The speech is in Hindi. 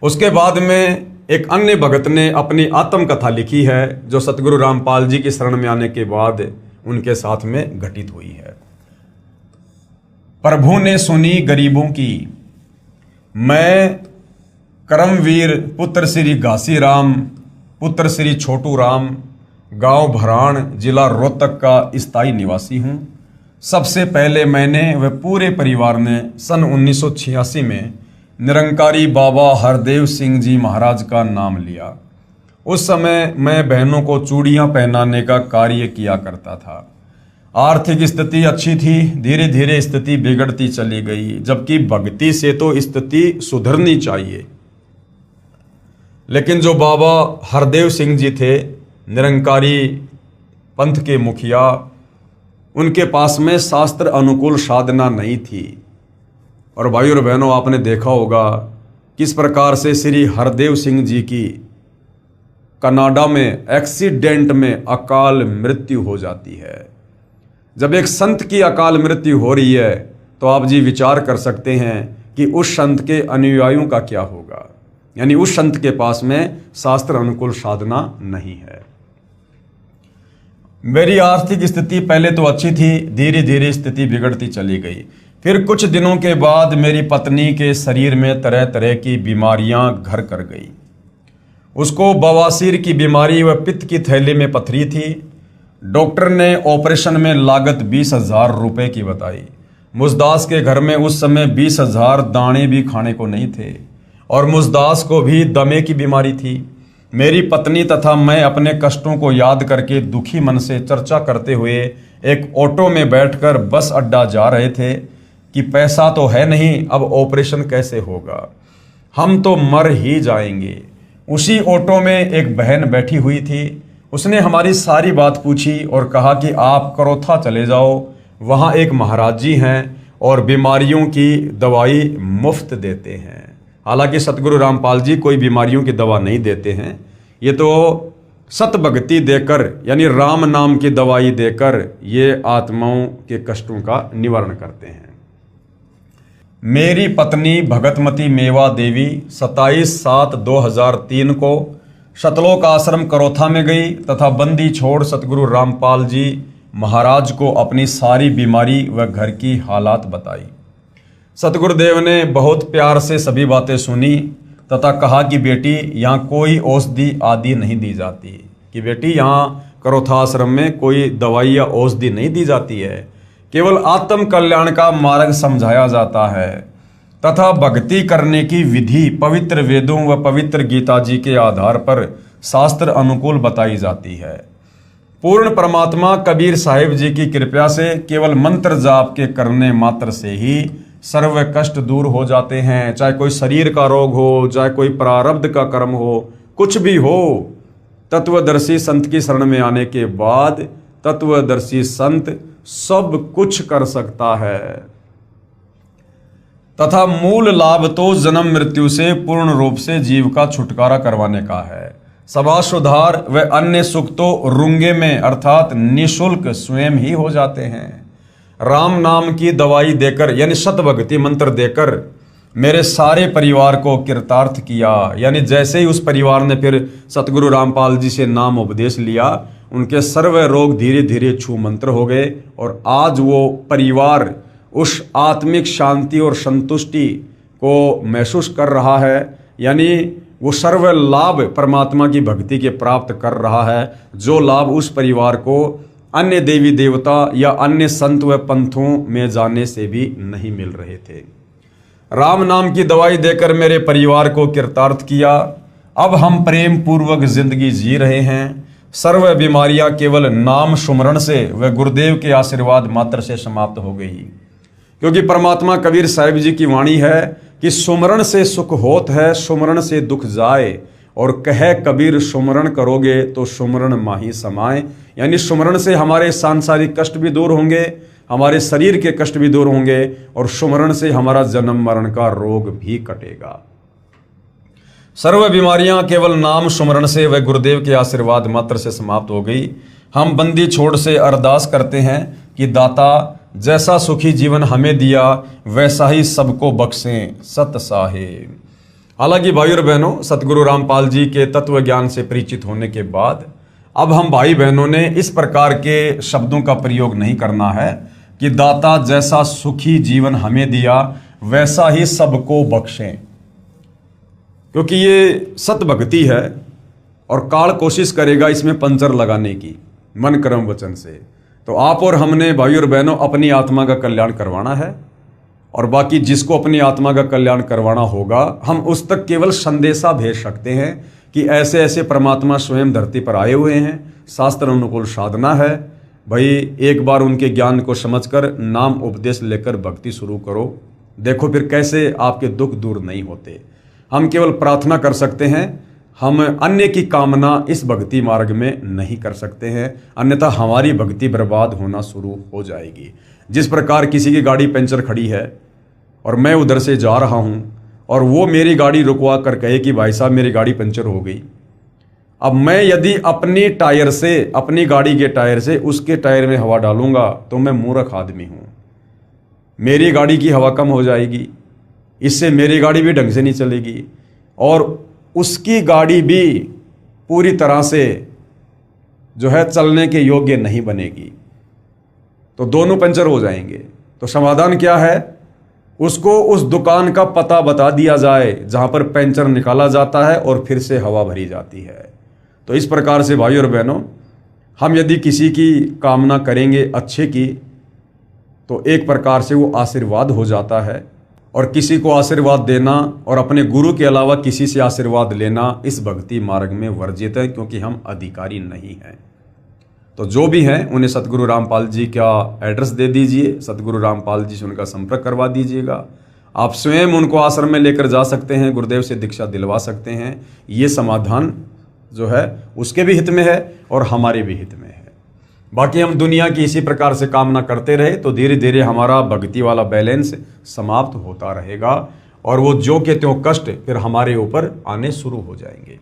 उसके बाद में एक अन्य भगत ने अपनी आत्मकथा लिखी है जो सतगुरु रामपाल जी की शरण में आने के बाद उनके साथ में घटित हुई है। प्रभु ने सुनी गरीबों की, मैं करमवीर पुत्र श्री घासी राम पुत्र श्री छोटू राम गांव भराण जिला रोहतक का स्थायी निवासी हूं। सबसे पहले मैंने व पूरे परिवार ने सन 1986 में निरंकारी बाबा हरदेव सिंह जी महाराज का नाम लिया। उस समय मैं बहनों को चूड़ियां पहनाने का कार्य किया करता था। आर्थिक स्थिति अच्छी थी, धीरे धीरे स्थिति बिगड़ती चली गई, जबकि भक्ति से तो स्थिति सुधरनी चाहिए। लेकिन जो बाबा हरदेव सिंह जी थे, निरंकारी पंथ के मुखिया, उनके पास में शास्त्र अनुकूल साधना नहीं थी। और भाई और बहनों, आपने देखा होगा किस प्रकार से श्री हरदेव सिंह जी की कनाडा में एक्सीडेंट में अकाल मृत्यु हो जाती है। जब एक संत की अकाल मृत्यु हो रही है तो आप जी विचार कर सकते हैं कि उस संत के अनुयायियों का क्या होगा। यानी उस संत के पास में शास्त्र अनुकूल साधना नहीं है। मेरी आर्थिक स्थिति पहले तो अच्छी थी, धीरे धीरे स्थिति बिगड़ती चली गई। फिर कुछ दिनों के बाद मेरी पत्नी के शरीर में तरह तरह की बीमारियां घर कर गई। उसको बवासीर की बीमारी व पित्त की थैली में पथरी थी। डॉक्टर ने ऑपरेशन में लागत 20,000 रुपये की बताई। मुझदास के घर में उस समय 20,000 दाने भी खाने को नहीं थे और मुझदास को भी दमे की बीमारी थी। मेरी पत्नी तथा मैं अपने कष्टों को याद करके दुखी मन से चर्चा करते हुए एक ऑटो में बैठकर बस अड्डा जा रहे थे कि पैसा तो है नहीं, अब ऑपरेशन कैसे होगा, हम तो मर ही जाएंगे। उसी ऑटो में एक बहन बैठी हुई थी। उसने हमारी सारी बात पूछी और कहा कि आप करोथा चले जाओ, वहाँ एक महाराज जी हैं और बीमारियों की दवाई मुफ्त देते हैं। हालांकि सतगुरु रामपाल जी कोई बीमारियों की दवा नहीं देते हैं, ये तो सत भक्ति देकर यानी राम नाम की दवाई देकर ये आत्माओं के कष्टों का निवारण करते हैं। मेरी पत्नी भगतमती मेवा देवी 27/7/2003 को शतलोक आश्रम करोथा में गई तथा बंदी छोड़ सतगुरु रामपाल जी महाराज को अपनी सारी बीमारी व घर की हालात बताई। सतगुरुदेव ने बहुत प्यार से सभी बातें सुनी तथा कहा कि बेटी, यहाँ कोई औषधि आदि नहीं दी जाती, कि बेटी यहाँ करोथा आश्रम में कोई दवाई या औषधि नहीं दी जाती है, केवल आत्म कल्याण का मार्ग समझाया जाता है तथा भक्ति करने की विधि पवित्र वेदों व पवित्र गीता जी के आधार पर शास्त्र अनुकूल बताई जाती है। पूर्ण परमात्मा कबीर साहिब जी की कृपा से केवल मंत्र जाप के करने मात्र से ही सर्व कष्ट दूर हो जाते हैं। चाहे कोई शरीर का रोग हो, चाहे कोई प्रारब्ध का कर्म हो, कुछ भी हो, तत्वदर्शी संत की शरण में आने के बाद तत्वदर्शी संत सब कुछ कर सकता है तथा मूल लाभ तो जन्म मृत्यु से पूर्ण रूप से जीव का छुटकारा करवाने का है। समाज सुधार व अन्य सुख तो रुंगे में अर्थात निशुल्क स्वयं ही हो जाते हैं। राम नाम की दवाई देकर यानी सतभक्ति मंत्र देकर मेरे सारे परिवार को कृतार्थ किया। यानी जैसे ही उस परिवार ने फिर सतगुरु रामपाल जी से नाम उपदेश लिया, उनके सर्व रोग धीरे धीरे छू मंत्र हो गए और आज वो परिवार उस आत्मिक शांति और संतुष्टि को महसूस कर रहा है। यानी वो सर्व लाभ परमात्मा की भक्ति के प्राप्त कर रहा है, जो लाभ उस परिवार को अन्य देवी देवता या अन्य संत व पंथों में जाने से भी नहीं मिल रहे थे। राम नाम की दवाई देकर मेरे परिवार को कृतार्थ किया। अब हम प्रेम पूर्वक जिंदगी जी रहे हैं। सर्व बीमारियां केवल नाम सुमरण से व गुरुदेव के आशीर्वाद मात्र से समाप्त हो गई, क्योंकि परमात्मा कबीर साहिब जी की वाणी है कि सुमरण से सुख होत है, सुमरण से दुख जाए, और कहे कबीर सुमरण करोगे तो सुमरण माही समाए। यानी सुमरण से हमारे सांसारिक कष्ट भी दूर होंगे, हमारे शरीर के कष्ट भी दूर होंगे और सुमरण से हमारा जन्म मरण का रोग भी कटेगा। सर्व बीमारियां केवल नाम सुमरण से व गुरुदेव के आशीर्वाद मात्र से समाप्त हो गई। हम बंदी छोड़ से अरदास करते हैं कि दाता जैसा सुखी जीवन हमें दिया वैसा ही सबको बख्शें सत साहिब। हालांकि भाई और बहनों, सतगुरु रामपाल जी के तत्व ज्ञान से परिचित होने के बाद अब हम भाई बहनों ने इस प्रकार के शब्दों का प्रयोग नहीं करना है कि दाता जैसा सुखी जीवन हमें दिया वैसा ही सबको बख्शें, क्योंकि ये सत भक्ति है और काल कोशिश करेगा इसमें पंचर लगाने की मन कर्म वचन से। तो आप और हमने भाई और बहनों अपनी आत्मा का कल्याण करवाना है, और बाकी जिसको अपनी आत्मा का कल्याण करवाना होगा हम उस तक केवल संदेशा भेज सकते हैं कि ऐसे ऐसे परमात्मा स्वयं धरती पर आए हुए हैं, शास्त्र अनुकूल साधना है भाई, एक बार उनके ज्ञान को समझकर नाम उपदेश लेकर भक्ति शुरू करो, देखो फिर कैसे आपके दुख दूर नहीं होते। हम केवल प्रार्थना कर सकते हैं, हम अन्य की कामना इस भक्ति मार्ग में नहीं कर सकते हैं, अन्यथा हमारी भक्ति बर्बाद होना शुरू हो जाएगी। जिस प्रकार किसी की गाड़ी पंचर खड़ी है और मैं उधर से जा रहा हूं और वो मेरी गाड़ी रुकवा कर कहे कि भाई साहब मेरी गाड़ी पंचर हो गई, अब मैं यदि अपनी टायर से, अपनी गाड़ी के टायर से उसके टायर में हवा डालूंगा तो मैं मूर्ख आदमी हूं। मेरी गाड़ी की हवा कम हो जाएगी, इससे मेरी गाड़ी भी ढंग से नहीं चलेगी और उसकी गाड़ी भी पूरी तरह से जो है चलने के योग्य नहीं बनेगी, तो दोनों पंचर हो जाएंगे। तो समाधान क्या है? उसको उस दुकान का पता बता दिया जाए जहां पर पंचर निकाला जाता है और फिर से हवा भरी जाती है। तो इस प्रकार से भाई और बहनों, हम यदि किसी की कामना करेंगे अच्छे की तो एक प्रकार से वो आशीर्वाद हो जाता है, और किसी को आशीर्वाद देना और अपने गुरु के अलावा किसी से आशीर्वाद लेना इस भक्ति मार्ग में वर्जित है, क्योंकि हम अधिकारी नहीं हैं। तो जो भी हैं उन्हें सतगुरु रामपाल जी का एड्रेस दे दीजिए, सतगुरु रामपाल जी से उनका संपर्क करवा दीजिएगा। आप स्वयं उनको आश्रम में लेकर जा सकते हैं, गुरुदेव से दीक्षा दिलवा सकते हैं। ये समाधान जो है उसके भी हित में है और हमारे भी हित में है। बाकी हम दुनिया की इसी प्रकार से कामना करते रहे तो धीरे धीरे हमारा भक्ति वाला बैलेंस समाप्त होता रहेगा और वो जो के त्यों कष्ट फिर हमारे ऊपर आने शुरू हो जाएंगे।